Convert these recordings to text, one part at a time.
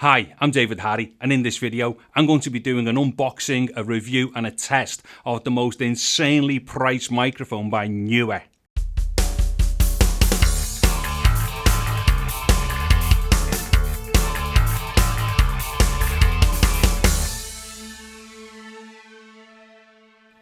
Hi, I'm David Harry, and in this video I'm going to be doing an unboxing, a review and a test of the most insanely priced microphone by Neewer.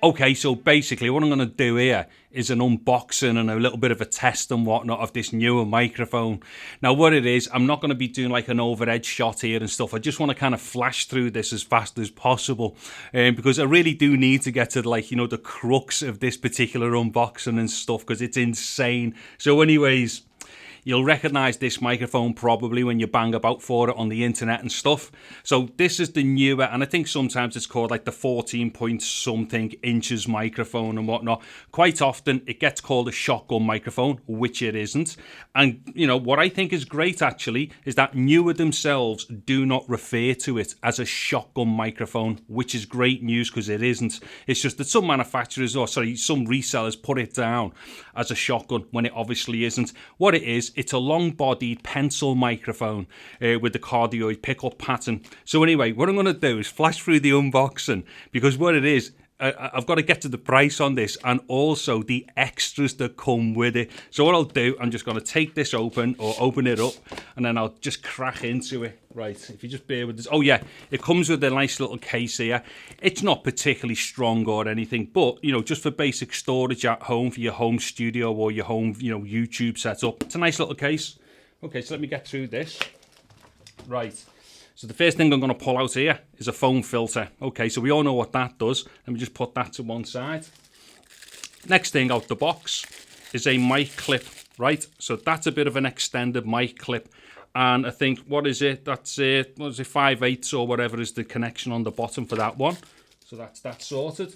Okay, so basically what I'm going to do here is an unboxing and a little bit of a test and whatnot of this Neewer microphone. Now what it is, I'm not going to be doing like an overhead shot here and stuff. I just want to kind of flash through this as fast as possible because I really do need to get to the crux of this particular unboxing and stuff because it's insane. So anyways, you'll recognize this microphone probably when you bang about for it on the internet and stuff. So this is the Neewer, and I think sometimes it's called like the 14 point something inches microphone and whatnot. Quite often it gets called a shotgun microphone, which it isn't. And you know what I think is great actually is that Neewer themselves do not refer to it as a shotgun microphone, which is great news because it isn't. It's just that some manufacturers, or sorry, some resellers put it down as a shotgun when it obviously isn't. What it is, it's a long-bodied pencil microphone with the cardioid pickup pattern. So anyway, what I'm going to do is flash through the unboxing because what it is, I've got to get to the price on this and also the extras that come with it. So what I'll do, I'm just going to take this open or open it up and then I'll just crack into it. Right, if you just bear with this. Oh yeah, it comes with a nice little case here. It's not particularly strong or anything, but you know, just for basic storage at home for your home studio or your home, YouTube setup. It's a nice little case. Okay, so let me get through this. Right. So the first thing I'm going to pull out here is a foam filter. Okay, so we all know what that does. Let me just put that to one side. Next thing out the box is a mic clip, right? So that's a bit of an extended mic clip. And I think, what is it? That's it. What is it? 5/8 or whatever is the connection on the bottom for that one. So that's that sorted.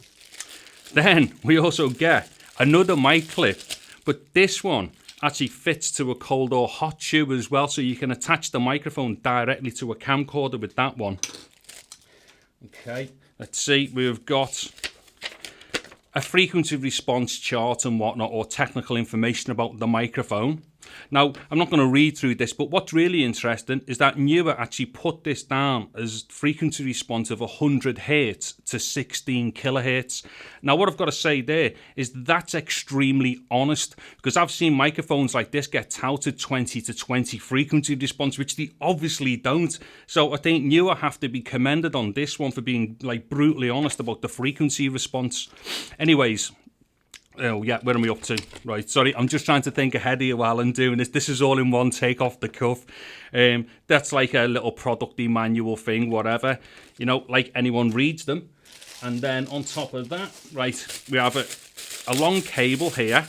Then we also get another mic clip, but this one actually fits to a cold or hot tube as well, so you can attach the microphone directly to a camcorder with that one. Okay, let's see, we've got a frequency response chart and whatnot, or technical information about the microphone. Now, I'm not going to read through this, but what's really interesting is that Neewer actually put this down as frequency response of 100 Hertz to 16 kilohertz. Now, what I've got to say there is that's extremely honest, because I've seen microphones like this get touted 20 to 20 frequency response, which they obviously don't. So I think Neewer have to be commended on this one for being like brutally honest about the frequency response. Anyways, oh yeah, where am I up to? Right, sorry, I'm just trying to think ahead of you while I'm doing this. This is all in one take off the cuff. That's like a little producty manual thing, whatever. You know, like anyone reads them. And then on top of that, right, we have a long cable here.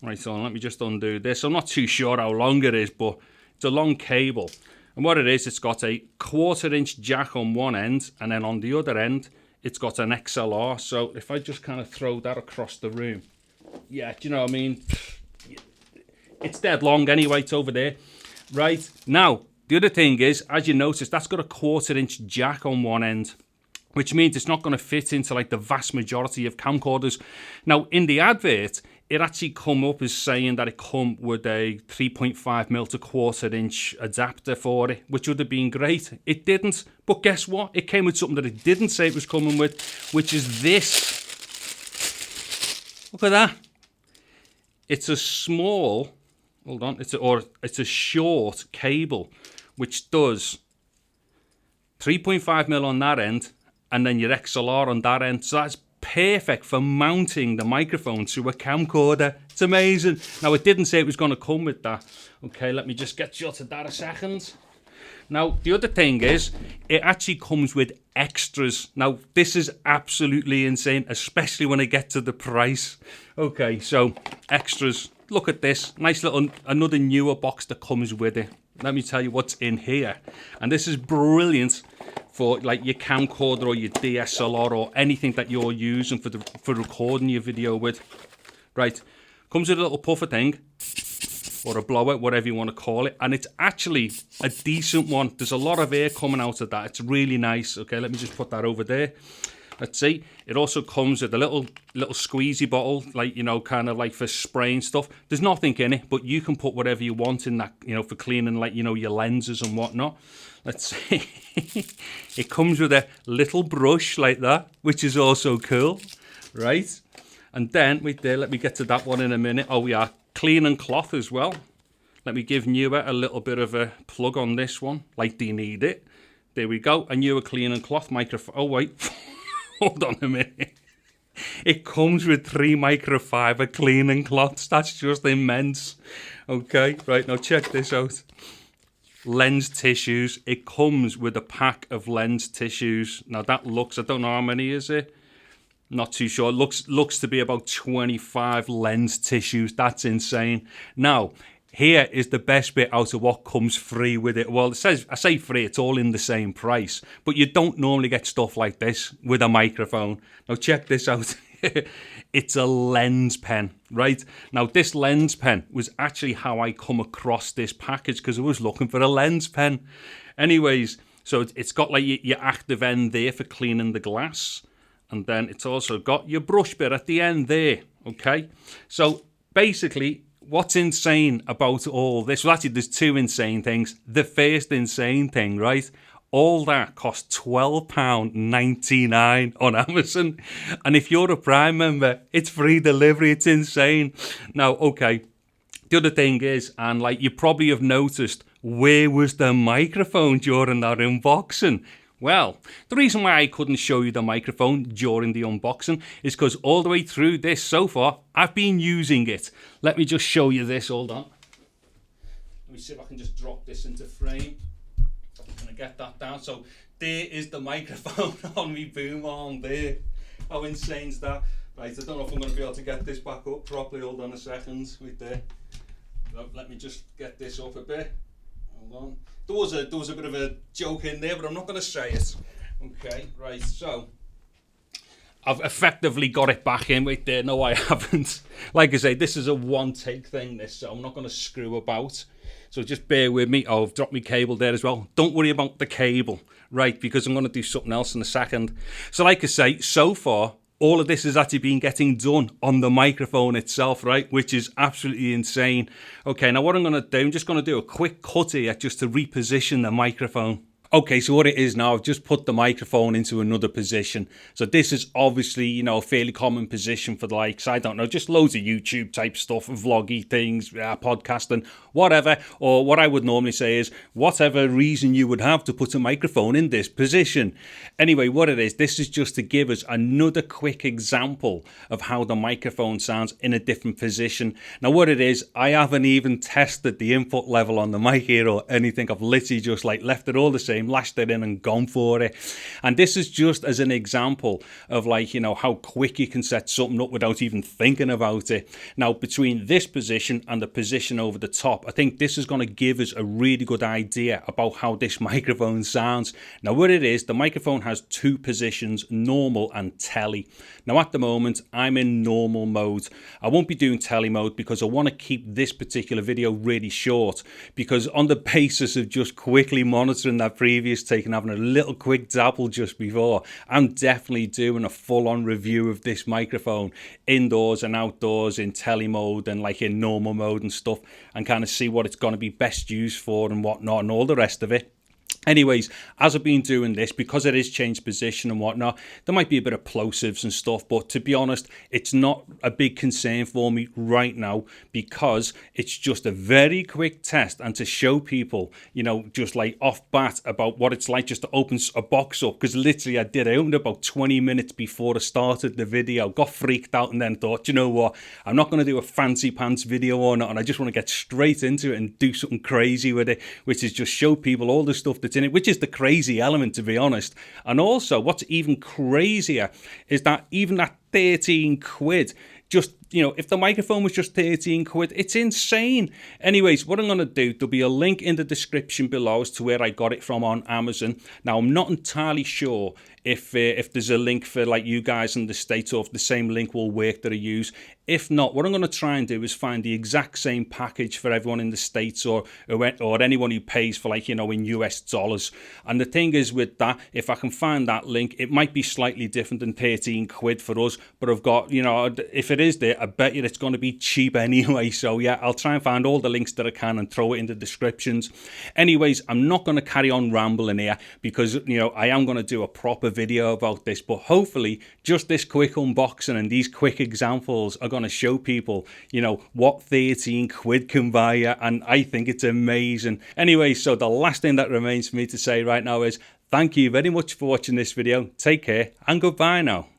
Right, so let me just undo this. I'm not too sure how long it is, but it's a long cable. And what it is, it's got a 1/4 inch jack on one end, and then on the other end, it's got an XLR. So if I just kind of throw that across the room, yeah, do you know what I mean? It's dead long anyway, it's over there. Right, now, the other thing is, as you notice, that's got a 1/4 inch jack on one end, which means it's not going to fit into like the vast majority of camcorders. Now, in the advert, it actually come up as saying that it come with a 3.5mm to 1/4 inch adapter for it, which would have been great. It didn't, but guess what? It came with something that it didn't say it was coming with, which is this. Look at that. It's a small, hold on, it's a short cable, which does 3.5mm on that end, and then your XLR on that end. So that's perfect for mounting the microphone to a camcorder. It's amazing. Now, it didn't say it was going to come with that. Okay, let me just get you to that a second. Now, the other thing is, it actually comes with extras. Now, this is absolutely insane, especially when I get to the price. Okay, so extras. Look at this. Nice little, another Neewer box that comes with it. Let me tell you what's in here. And this is brilliant for like your camcorder or your DSLR or anything that you're using for recording your video with. Right, comes with a little puffer thing, or a blower, whatever you want to call it, and it's actually a decent one. There's a lot of air coming out of that. It's really nice. Okay, let me just put that over there. Let's see. It also comes with a little squeezy bottle, like, you know, kind of like for spraying stuff. There's nothing in it, but you can put whatever you want in that, you know, for cleaning, like, you know, your lenses and whatnot. Let's see. It comes with a little brush like that, which is also cool, right? And then, wait there, let me get to that one in a minute. Oh, we are cleaning cloth as well. Let me give Neewer a little bit of a plug on this one, like they need it. There we go, a Neewer cleaning cloth microfiber. Oh, wait, hold on a minute. It comes with 3 microfiber cleaning cloths. That's just immense. Okay, right, now check this out. Lens tissues. It comes with a pack of lens tissues. Now that looks, I don't know how many is it. Not too sure. Looks to be about 25 lens tissues. That's insane. Now, here is the best bit out of what comes free with it. Well, it says, I say free, it's all in the same price. But you don't normally get stuff like this with a microphone. Now check this out. It's a lens pen, right? Now this lens pen was actually how I come across this package, because I was looking for a lens pen. Anyways, so it's got like your active end there for cleaning the glass. And then it's also got your brush bit at the end there, okay? So basically, what's insane about all this? Well, actually, there's 2 insane things. The first insane thing, right? All that costs £12.99 on Amazon. And if you're a Prime member, it's free delivery. It's insane. Now, okay, the other thing is, and like you probably have noticed, where was the microphone during that unboxing? Well, the reason why I couldn't show you the microphone during the unboxing is because all the way through this so far, I've been using it. Let me just show you this, hold on. Let me see if I can just drop this into frame. Can I get that down? So there is the microphone on me boom arm there. How insane is that? Right, I don't know if I'm going to be able to get this back up properly. Hold on a second, wait there. Let me just get this up a bit. Hold on. There was a bit of a joke in there, but I'm not going to say it. Okay, right, so I've effectively got it back in. Wait there, no I haven't. Like I say, this is a one-take thing, this, so I'm not going to screw about. So just bear with me. Oh, I've dropped my cable there as well. Don't worry about the cable, right, because I'm going to do something else in a second. So like I say, so far, all of this has actually been getting done on the microphone itself, right? Which is absolutely insane. Okay, now what I'm going to do, I'm just going to do a quick cut here just to reposition the microphone. Okay, so what it is now, I've just put the microphone into another position. So this is obviously, you know, a fairly common position for the likes, I don't know, just loads of YouTube type stuff, vloggy things, podcasting, whatever. Or what I would normally say is, whatever reason you would have to put a microphone in this position. Anyway, what it is, this is just to give us another quick example of how the microphone sounds in a different position. Now what it is, I haven't even tested the input level on the mic here or anything. I've literally just like left it all the same, lashed it in and gone for it. And this is just as an example of like, you know, how quick you can set something up without even thinking about it. Now between this position and the position over the top, I think this is going to give us a really good idea about how this microphone sounds. Now what it is, the microphone has 2 positions, normal and tele. Now at the moment I'm in normal mode. I won't be doing tele mode because I want to keep this particular video really short, because on the basis of just quickly monitoring that previous take and having a little quick dabble just before, I'm definitely doing a full-on review of this microphone indoors and outdoors in tele mode and like in normal mode and stuff, and kind of see what it's going to be best used for and whatnot and all the rest of it. Anyways, as I've been doing this, because it is changed position and whatnot, there might be a bit of plosives and stuff, but to be honest, it's not a big concern for me right now, because it's just a very quick test and to show people, you know, just like off bat about what it's like just to open a box up, because literally I opened about 20 minutes before I started the video, got freaked out and then thought, you know what, I'm not going to do a fancy pants video on it, and I just want to get straight into it and do something crazy with it, which is just show people all the stuff that's in it, which is the crazy element, to be honest. And also what's even crazier is that even at 13 quid, just, you know, if the microphone was just 13 quid, it's insane. Anyways, what I'm going to do, there'll be a link in the description below as to where I got it from on Amazon. Now, I'm not entirely sure if there's a link for like you guys in the States, or if the same link will work that I use If not, what I'm going to try and do is find the exact same package for everyone in the States or anyone who pays for, like, you know, in US dollars. And the thing is with that, if I can find that link, it might be slightly different than 13 quid for us, but I've got, you know, if it is there, I bet you it's going to be cheap anyway. So yeah, I'll try and find all the links that I can and throw it in the descriptions. Anyways, I'm not going to carry on rambling here because, you know, I am going to do a proper video about this, but hopefully just this quick unboxing and these quick examples are going to show people, you know, what 13 quid can buy you, and I think it's amazing. Anyway, so the last thing that remains for me to say right now is thank you very much for watching this video. Take care and goodbye now.